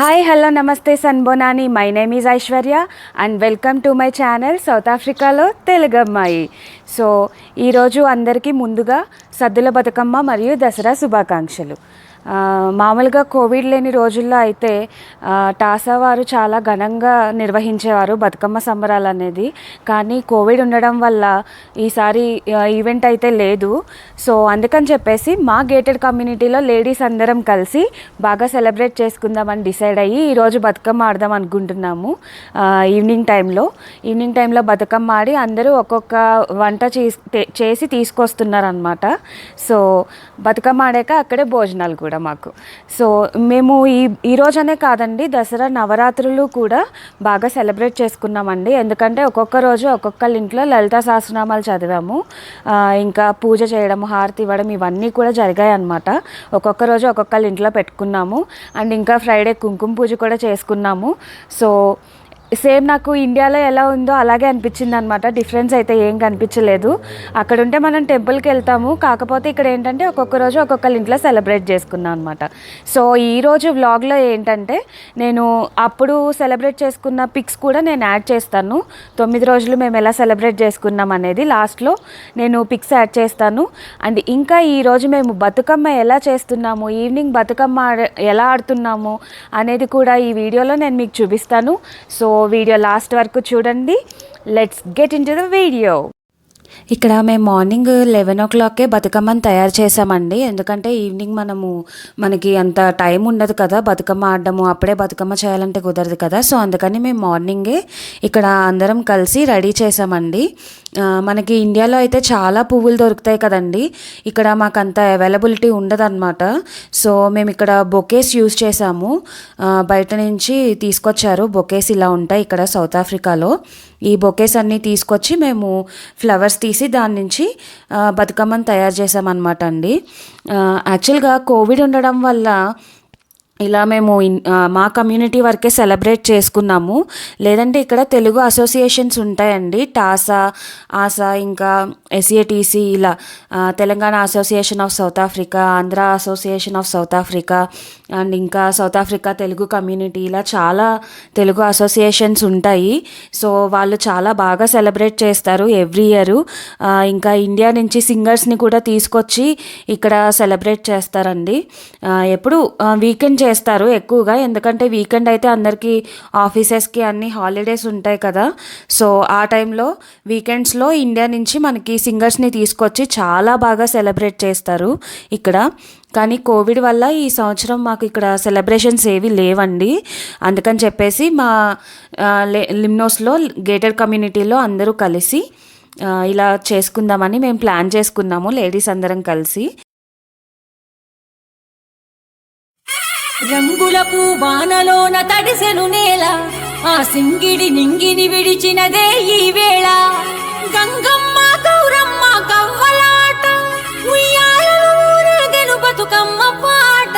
Hi hello నమస్తే సన్బోనాని. My name is Aishwarya and welcome to my channel South ఆఫ్రికాలో తెలుగు అమ్మాయి. సో ఈరోజు అందరికీ ముందుగా సద్దుల బతుకమ్మ మరియు దసరా శుభాకాంక్షలు. మామూలుగా కోవిడ్ లేని రోజుల్లో అయితే టాసా వారు చాలా ఘనంగా నిర్వహించేవారు బతుకమ్మ సంబరాలు అనేది. కానీ కోవిడ్ ఉండడం వల్ల ఈసారి ఈవెంట్ అయితే లేదు. సో అందుకని చెప్పేసి మా గేటెడ్ కమ్యూనిటీలో లేడీస్ అందరం కలిసి బాగా సెలబ్రేట్ చేసుకుందామని డిసైడ్ అయ్యి ఈరోజు బతుకమ్మ ఆడదాం అనుకుంటున్నాము. ఈవినింగ్ టైంలో బతుకమ్మ ఆడి అందరూ ఒక్కొక్క వంట చేసి తీసుకొస్తున్నారనమాట. సో బతుకమ్మ ఆడాక అక్కడే భోజనాలు కూడా మాకు. సో మేము ఈరోజనే కాదండి, దసరా నవరాత్రులు కూడా బాగా సెలబ్రేట్ చేసుకున్నామండి. ఎందుకంటే ఒక్కొక్క రోజు ఒక్కొక్కళ్ళ ఇంట్లో లలితా సహస్రనామాలు చదివాము. ఇంకా పూజ చేయడం, హారతి ఇవ్వడం ఇవన్నీ కూడా జరిగాయి అన్నమాట. ఒక్కొక్క రోజు ఒక్కొక్కళ్ళ ఇంట్లో పెట్టుకున్నాము. అండ్ ఇంకా ఫ్రైడే కుంకుమ పూజ కూడా చేసుకున్నాము. సో సేమ్ నాకు ఇండియాలో ఎలా ఉందో అలాగే అనిపించింది అనమాట. డిఫరెన్స్ అయితే ఏం కనిపించలేదు. అక్కడ ఉంటే మనం టెంపుల్కి వెళ్తాము, కాకపోతే ఇక్కడ ఏంటంటే ఒక్కొక్క రోజు ఒక్కొక్కరి ఇంట్లో సెలబ్రేట్ చేసుకున్నాం అనమాట. సో ఈరోజు వ్లాగ్లో ఏంటంటే నేను అప్పుడు సెలబ్రేట్ చేసుకున్న పిక్స్ కూడా నేను యాడ్ చేస్తాను. 9 రోజులు మేము ఎలా సెలబ్రేట్ చేసుకున్నాం అనేది లాస్ట్లో నేను పిక్స్ యాడ్ చేస్తాను. అండ్ ఇంకా ఈరోజు మేము బతుకమ్మ ఎలా చేస్తున్నాము, ఈవినింగ్ బతుకమ్మ ఎలా ఆడుతున్నాము అనేది కూడా ఈ వీడియోలో నేను మీకు చూపిస్తాను. సో వీడియో లాస్ట్ వరకు చూడండి. Let's get in to the video. ఇక్కడ మేము మార్నింగ్ 11 o'clockకే బతుకమ్మని తయారు చేసామండి. ఎందుకంటే ఈవినింగ్ మనకి అంత టైం ఉండదు కదా బతుకమ్మ ఆడడము, అప్పుడే బతుకమ్మ చేయాలంటే కుదరదు కదా. సో అందుకని మేము మార్నింగే ఇక్కడ అందరం కలిసి రెడీ చేసామండి. మనకి ఇండియాలో అయితే చాలా పువ్వులు దొరుకుతాయి కదండి, ఇక్కడ మాకు అంత అవైలబిలిటీ ఉండదన్నమాట. సో మేము ఇక్కడ బొకేస్ యూజ్ చేసాము. బయట నుంచి తీసుకొచ్చారు బొకేస్, ఇలా ఉంటాయి ఇక్కడ సౌత్ ఆఫ్రికాలో. ఈ బొకేస్ అన్నీ తీసుకొచ్చి మేము ఫ్లవర్స్ తీసి దాని నుంచి బతుకమ్మని తయారు చేసామన్నమాట అండి. యాక్చువల్గా కోవిడ్ ఉండడం వల్ల ఇలా మేము మా కమ్యూనిటీ వరకే సెలబ్రేట్ చేసుకున్నాము. లేదంటే ఇక్కడ తెలుగు అసోసియేషన్స్ ఉంటాయండి, టాసా, ఆసా, ఇంకా ఎస్ఏటీసీ, ఇలా Telangana association of south Africa, Andhra association of south Africa, and ఇంకా సౌత్ ఆఫ్రికా తెలుగు కమ్యూనిటీ, ఇలా చాలా తెలుగు అసోసియేషన్స్ ఉంటాయి. సో వాళ్ళు చాలా బాగా సెలబ్రేట్ చేస్తారు ఎవ్రీ ఇయర్. ఇంకా ఇండియా నుంచి సింగర్స్ని కూడా తీసుకొచ్చి ఇక్కడ సెలబ్రేట్ చేస్తారండి. ఎప్పుడు వీకెండ్ చేస్తారు ఎక్కువగా, ఎందుకంటే వీకెండ్ అయితే అందరికీ ఆఫీసెస్కి అన్ని హాలిడేస్ ఉంటాయి కదా. సో ఆ టైంలో వీకెండ్స్లో ఇండియా నుంచి మనకి సింగర్స్ని తీసుకొచ్చి చాలా బాగా సెలబ్రేట్ చేస్తారు ఇక్కడ. కానీ కోవిడ్ వల్ల ఈ సంవత్సరం మాకు ఇక్కడ సెలబ్రేషన్స్ ఏవి లేవండి. అందుకని చెప్పేసి మా లిమ్నోస్లో గేటెడ్ కమ్యూనిటీలో అందరూ కలిసి ఇలా చేసుకుందామని మేము ప్లాన్ చేసుకున్నాము, లేడీస్ అందరం కలిసి. రంగుల పూవానలోన తడిసెను నేల, ఆ సింగిడి నింగిని విడిచినదే ఈ వేళ. గంగమ్మ గౌరమ్మ కవ్వలాట, ఉయ్యాలలో ఊరేగెను బతుకమ్మ పాట.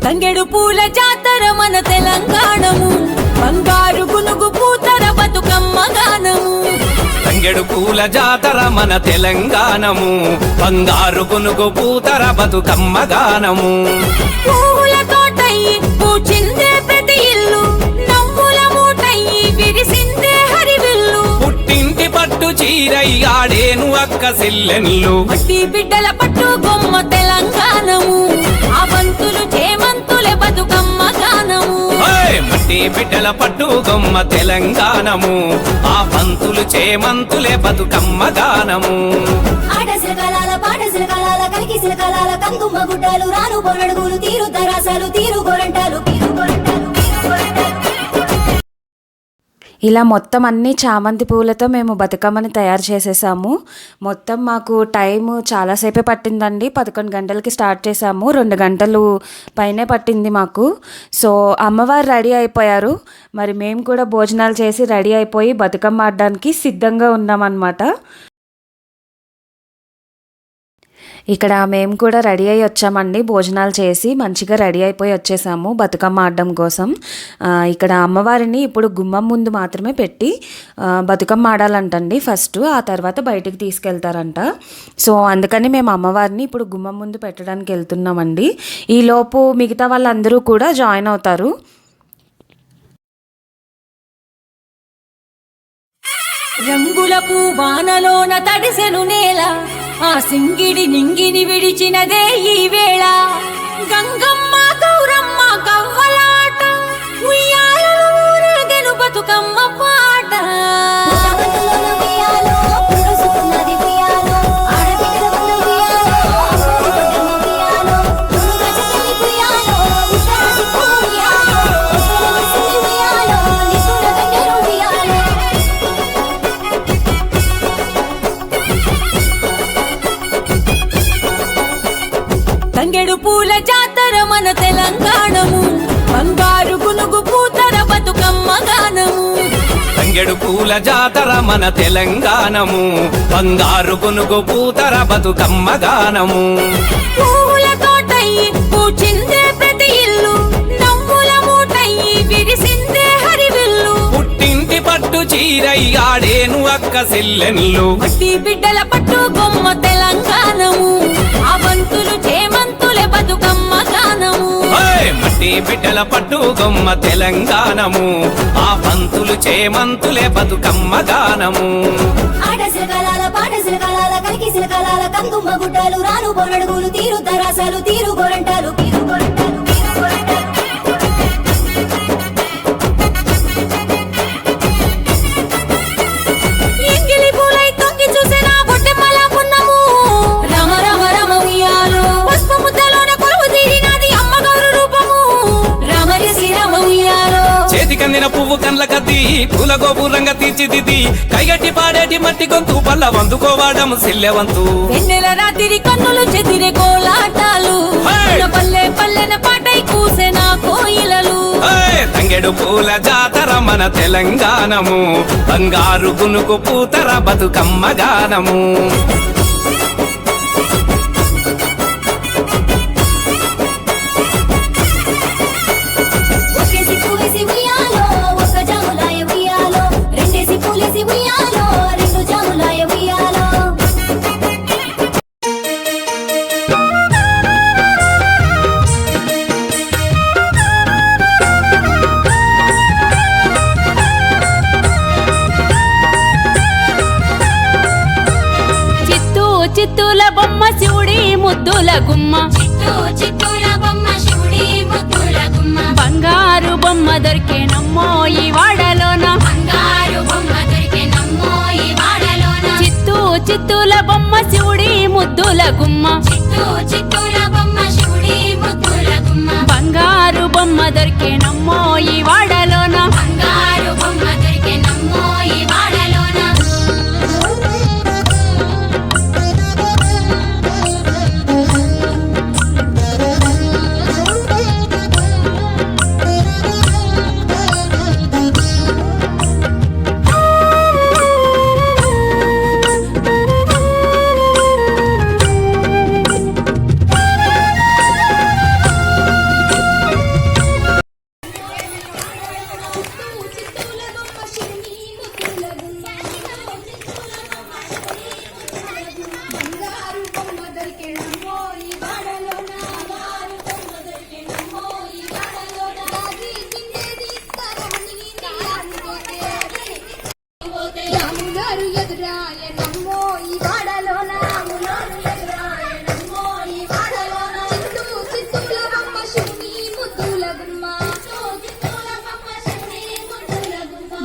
తంగెడు పూల జాతర మన తెలంగాణము, బంగారు గునుగు పూతర బతుకమ్మ గానము. తంగెడు పూల జాతర మన తెలంగాణము, బంగారు గునుగు పూతర బతుకమ్మ గానము. పూల తోటయ్యి పూచిందే ప్రతి ఇల్లు, నవ్వుల మూటయ్యి విరిసిందే హరివిల్లు. పుట్టింటి పట్టు చీరయ్యాడేను అక్క సిల్లెన్లు, మట్టి బిడ్డల పట్టు బొమ్మ తెలంగాణము, ఆ బంతులు చేమంతులే బతుకమ్మ గానము. మట్టి బిడ్డల పట్టు గొమ్మ తెలంగాణము, ఆ పంతులు చేమంతులే బతుకమ్మ గానము. ఆడసిలకాల పాడసిలకాల కలికిసిలకాల కందుమ్మ గుడ్డలు రాను బొరడుగులు తీరు దరాసాలు తీరు గొరంటాలు తీరు గొరంటాలు. ఇలా మొత్తం అన్ని చామంతి పువ్వులతో మేము బతుకమ్మని తయారు చేసేసాము. మొత్తం మాకు టైము చాలాసేపే పట్టిందండి. 11 గంటలకి స్టార్ట్ చేసాము, 2 గంటలు పైనే పట్టింది మాకు. సో అమ్మవారు రెడీ అయిపోయారు, మరి మేము కూడా భోజనాలు చేసి రెడీ అయిపోయి బతుకమ్మ ఆడడానికి సిద్ధంగా ఉన్నామన్నమాట. ఇక్కడ మేము కూడా రెడీ అయ్యి వచ్చామండి. భోజనాలు చేసి మంచిగా రెడీ అయిపోయి వచ్చేసాము బతుకమ్మ ఆడడం కోసం. ఇక్కడ అమ్మవారిని ఇప్పుడు గుమ్మం ముందు మాత్రమే పెట్టి బతుకమ్మ ఆడాలంటండి ఫస్ట్, ఆ తర్వాత బయటికి తీసుకెళ్తారంట. సో అందుకని మేము అమ్మవారిని ఇప్పుడు గుమ్మం ముందు పెట్టడానికి వెళ్తున్నామండి. ఈలోపు మిగతా వాళ్ళందరూ కూడా జాయిన్ అవుతారు. రంగుల వానలోన తడిసెను నేల, ఆ సింగిడి నింగిని విడిచినదే ఈ వేళ. గంగమ్మ గౌరమ్మ కవ్వలాట, ఉయ్యాలలో ఊరేగెను బతుకమ్మ పాట. ఉషావంతులోన ఉయ్యాలో, పురుసుకున్నది ఉయ్యాలో, ఆడబిడ్డల ఉయ్యాలో, ఆడబిడ్డల ఉయ్యాలో, తురుగ చెల్లి ఉయ్యాలో, ఉత్తరాది ఉయ్యాలో, ఉత్తరవసిని ఉయ్యాలో, నిసుర గంగెరు ఉయ్యాలో. తంగెడు పూల జాతర మన తెలంగాణము, బంగారు గునుగు పూతర బతుకమ్మ గానము. తంగెడు పూల జాతర మన తెలంగాణము, బంగారు కొనుగో పూతర బతుకమ్మ గానము. పూల తోటయ్యి పూచిందే ప్రతి ఇల్లు, నవ్వుల మూటయ్యి విరిసిందే హరివిల్లు. పుట్టింటి పట్టు చీరయ్యాడేను అక్క సెల్లెన్లు, మట్టి బిడ్డల పట్టు బొమ్మ తెలంగాణము, ఆ బంతులు చేమంతులే బతుకమ్మ గానము. మట్టి బిడ్డల పట్టు గొమ్మ తెలంగాణము, ఆ పంతులు చేమంతులే బతుకమ్మ గానము. ఆట శిలకలాల పాట శిలకలాల కలికి శిలకలాల కందుమ్మ గుడ్డలు రాను బొరడుగులు తీరు దరాసాలు తీరు గోరంటాలు తీరు గోరంటాలు తీరు గోరంటాలు. ఎంగిలి పూలై తొంగి చూసిన బొట్టెమ్మల పున్నము, రమ రమ రమ ఉయ్యాలో. పసుపు ముద్దలోన కొలువు తీరినది అమ్మగారు రూపము, రమరిసి రమ ఉయ్యాలో. చేతికందిన పువ్వు కండ్ల కద్ది పూల గోపురంగా తీర్చిదిద్ది, కైగట్టి పాడేటి మట్టి గొంతు పల్ల వందుకోవాడం సిల్లెవంతు. వెన్నెల రాత్రి కన్నులు చెదిరే కోలాటాలు, పల్లె పల్లెన పాటై కూసెన కోయిలలు. తంగెడు పూల జాతర మన తెలంగాణము, బంగారు గునుకు పూతర బతుకమ్మ గానము. ఒకేసి పూలేసి ఉయ్యాలో, ఒక్క జాములాయ ఉయ్యాలో, రెండేసి పూలేసి ఉయ్యాలో, రెండు జాములాయ ఉయ్యాలో. చిత్తూ చిత్తూల బొమ్మ శివుడి ముద్దుల గుమ్మ, చిత్తూల బొమ్మ శివుడి ముద్దుల గుమ్మ, బంగారు బొమ్మ దొరికేనమ్మో ఈ వాడలోన. బంగారు బొమ్మ దొరికెనమ్మో ఈ వాడలోన. చిత్తూ చిత్తూల బొమ్మ శివుడి ముద్దుల గుమ్మ, చిత్తూల బొమ్మ శివుడి ముద్దుల గుమ్మ, బంగారు బొమ్మ దొరికేనమ్మో ఈ వాడలోన. బంగారు బొమ్మ దొరికెనమ్మో ఈ వాడలోన. రాముగారు ఎదురాయనమ్మో ఈ వాడలోన, రాముగారు ఎదురాయనమ్మో ఈ వాడలోన. చిత్తూల బొమ్మ శివుని ముద్దుల గుమ్మ,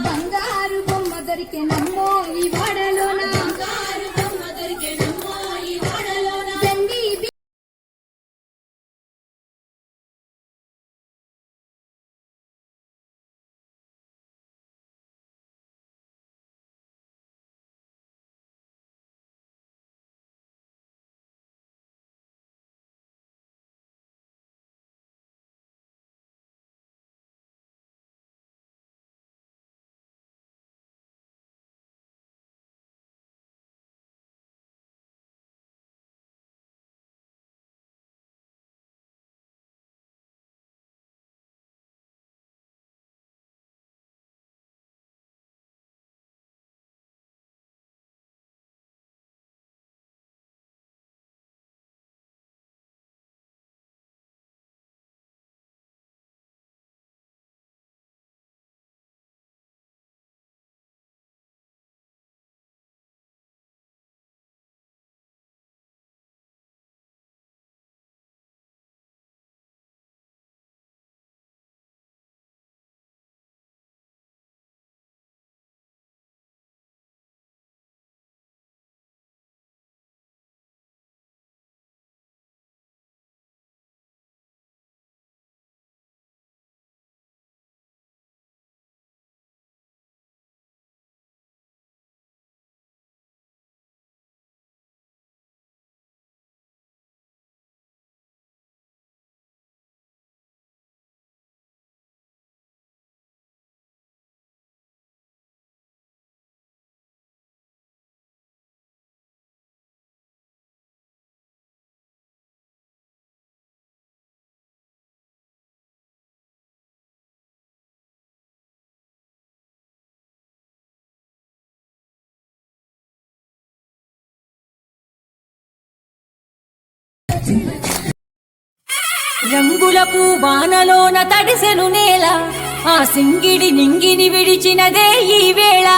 బంగారు బొమ్మ దొరికెనమ్మో ఈ వాడలోన. రంగుల వానలోన తడిసెను నేల ఆ సింగిడి నింగిని విడిచినదే ఈ వేళ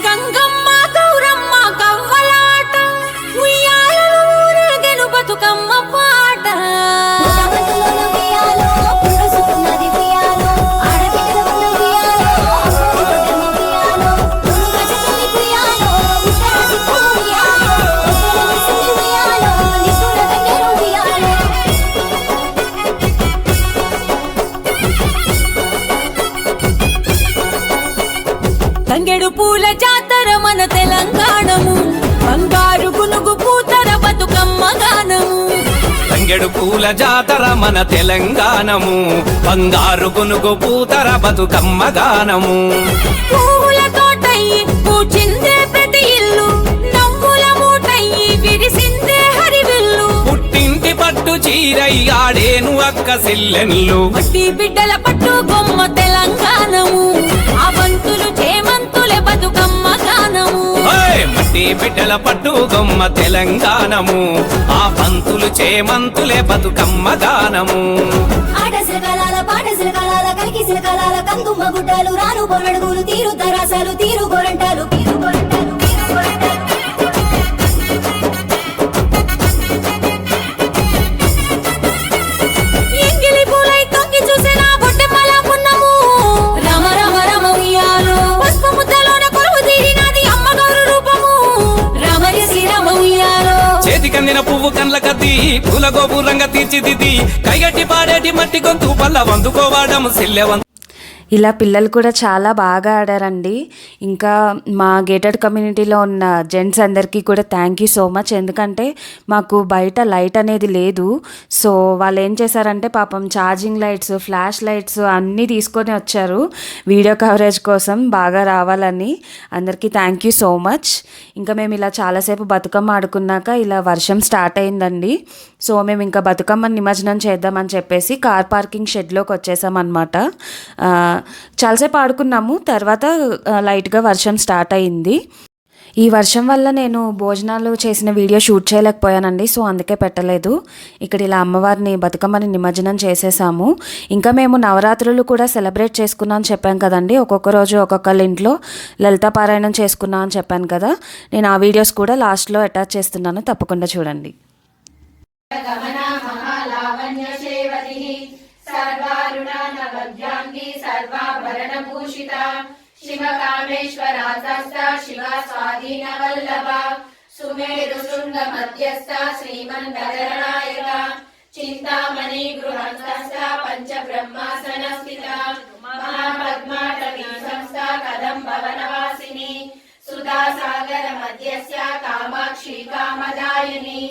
గంగమ్మ గౌరమ్మ కవ్వలాట ఉయ్యాలలో ఊరేగెను బతుకమ్మ పాట పుట్టపట్టులోన ఉయ్యాలో, పురుసుకున్నది ఉయ్యాలో, ఆడబిడ్డల ఉన్న ఉయ్యాలో, పుట్టమ్మ ఉయ్యాలో, పురుగజతల్లి ఉయ్యాలో, ఉత్తరాసిప్పు ఉయ్యాలో, ఉత్తర విసిరి ఉయ్యాలో, నిసుర గంగెరు ఉయ్యాలో. తంగెడు పూల జాతర మన తెలంగాణము బంగారు గునుగు పూతర బతుకమ్మ గానము తంగెడు పూల జాతర మన తెలంగాణము బంగారు గునుగు పూతర బతుకమ్మ గానము పూల తోటయ్యి పూచిందే ప్రతి ఇల్లు నవ్వుల మూటయ్యి విరిసిందే హరివిల్లు పుట్టింటి పట్టు చీరయ్యాడేను అక్క సెల్లెన్లు మట్టి బిడ్డల పట్టు బొమ్మ తెలంగాణము ఆ బంతులు చేమంతులే బతుకమ్మ గానము ఓయ్! మట్టి బిడ్డల పట్టు గొమ్మ తెలంగాణము ఆ పంతులు చేమంతులే బతుకమ్మ గానము ఆట శిల్కలాల, పాట శిల్కలాల, కలికి శిల్కలాల, కందుమ్మ గుడ్డలు, రాను పొరడుగులు, తీరు దరాసాలు, తీరు గోరంటాలు, తీరు గోరంటాలు, తీరు గోరంటాలు. ఎంగిలి పూలై తొంగి చూసిన బొట్టెమ్మల పున్నము రమ రమ రమ ఉయ్యాలో పసుపు ముద్దలోన కొలువు తీరినది అమ్మగారు రూపము రమరిసి రమ ఉయ్యాలో చేతికందిన పువ్వు కండ్ల కద్ది పూల గోపురంగా తీర్చిదిద్ది కైగట్టి పాడేటి మట్టి గొంతు పల్ల వందుకోవడం సిల్లెవంత ఇలా పిల్లలు కూడా చాలా బాగా ఆడారండి. ఇంకా మా గేటెడ్ కమ్యూనిటీలో ఉన్న జెంట్స్ అందరికీ కూడా థ్యాంక్ యూ సో మచ్. ఎందుకంటే మాకు బయట లైట్ అనేది లేదు. సో వాళ్ళు ఏం చేశారంటే పాపం ఛార్జింగ్ లైట్స్, ఫ్లాష్ లైట్స్ అన్నీ తీసుకొని వచ్చారు వీడియో కవరేజ్ కోసం బాగా రావాలని. అందరికీ థ్యాంక్ యూ సో మచ్. ఇంకా మేము ఇలా చాలాసేపు బతుకమ్మ ఆడుకున్నాక ఇలా వర్షం స్టార్ట్ అయిందండి. సో మేము ఇంకా బతుకమ్మని నిమజ్జనం చేద్దామని చెప్పేసి కార్ పార్కింగ్ షెడ్లోకి వచ్చేసామన్నమాట. చాలాసేపు ఆడుకున్నాము. తర్వాత లైట్గా వర్షం స్టార్ట్ అయింది. ఈ వర్షం వల్ల నేను భోజనాలు చేసిన వీడియో షూట్ చేయలేకపోయానండి. సో అందుకే పెట్టలేదు. ఇక్కడ ఇలా అమ్మవారిని బతుకమ్మని నిమజ్జనం చేసేసాము. ఇంకా మేము నవరాత్రులు కూడా సెలబ్రేట్ చేసుకున్నాం అని చెప్పాను కదండి. ఒక్కొక్క రోజు ఒక్కొక్కళ్ళ ఇంట్లో లలితా పారాయణం చేసుకున్నాం అని చెప్పాను కదా. నేను ఆ వీడియోస్ కూడా లాస్ట్లో అటాచ్ చేస్తున్నాను, తప్పకుండా చూడండి. సర్వారుణానవద్యాంగి సర్వాభరణభూషిత శివకామేశ్వరాసస్త శివ స్వాధీన వల్లభ సుమేరు శృంగ మధ్యస్థ శ్రీమన్గదరనాయక చింతామణి గృహస్థ పంచ బ్రహ్మాసన స్థిత మహాపద్మాటవీ సంస్థ కదంబ వనవాసిని సుధా సాగర మధ్యస్య కామాక్షి కామదాయిని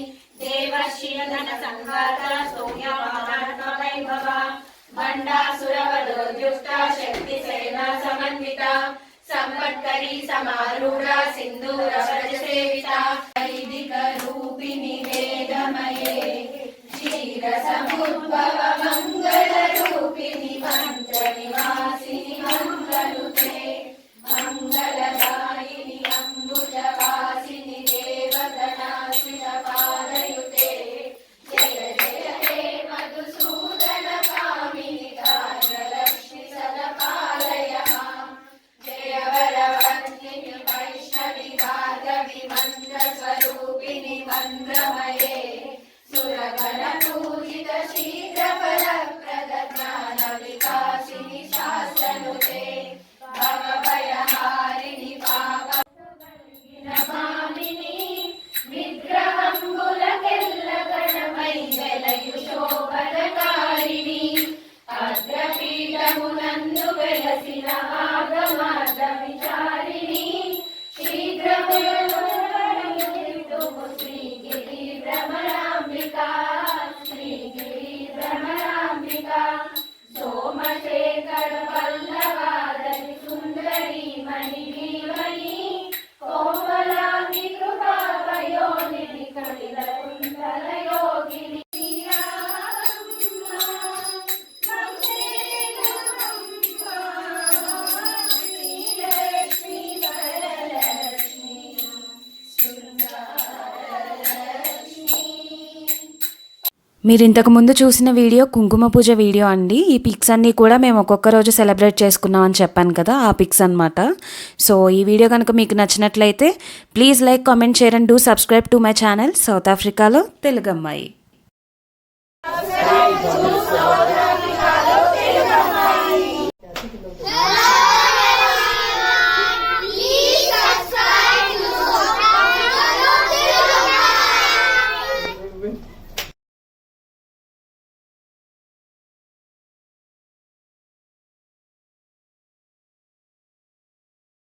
దేవర్షియధన సంఘాత సౌమ్యమానాత్మ వైభవ భండాసురవదోద్యుక్త శక్తి సేనా సమన్విత సంపత్కరీ సమారూఢ సింధూర వ్రజ సేవిత వైదిక రూపిణి వేదమయే క్షీర సముద్భవ మంగళ రూపిణి మంత్ర నివాసిని మంగళుతే మంగళదాయిని అంబుజవాసిని దేవగణాశ్రిత పాదయుతే జయ జయ హే మధుసూదన కామిని రాజలక్ష్మి సదపాలయ మాం జయ వరవర్ధిని వైష్ణవి భార్గవి మంత్ర స్వరూపిణి మంత్రమయే సురగణ పూజిత శీఘ్ర ఫలప్రద జ్ఞాన వికాసిని శాసనుతే భవభయహారిణి పాప నమామిని విగ్రహంబులకెల్ల గణమై వెలయు శోభనకారిణి అగ్రపీఠమునందు వెలసిన ఆగమార్గ విచారిణి శీఘ్రములు శ్రీగిరి భ్రమరాంబిక శ్రీగిరి భ్రమరాంబిక సోమశేఖర పల్లవాదని సుందరి మణి భీమణి కోమలాంగి కృపా వయోనిధి కళిల కుంతల యోగిని మీరు ఇంతకు ముందు చూసిన వీడియో కుంకుమ పూజ వీడియో అండి. ఈ పిక్స్ అన్నీ కూడా మేము ఒక్కొక్క రోజు సెలబ్రేట్ చేసుకున్నాం అని చెప్పాను కదా, ఆ పిక్స్ అనమాట. సో ఈ వీడియో కనుక మీకు నచ్చినట్లయితే please like, comment, share and do subscribe to my channel South ఆఫ్రికాలో తెలుగమ్మాయి.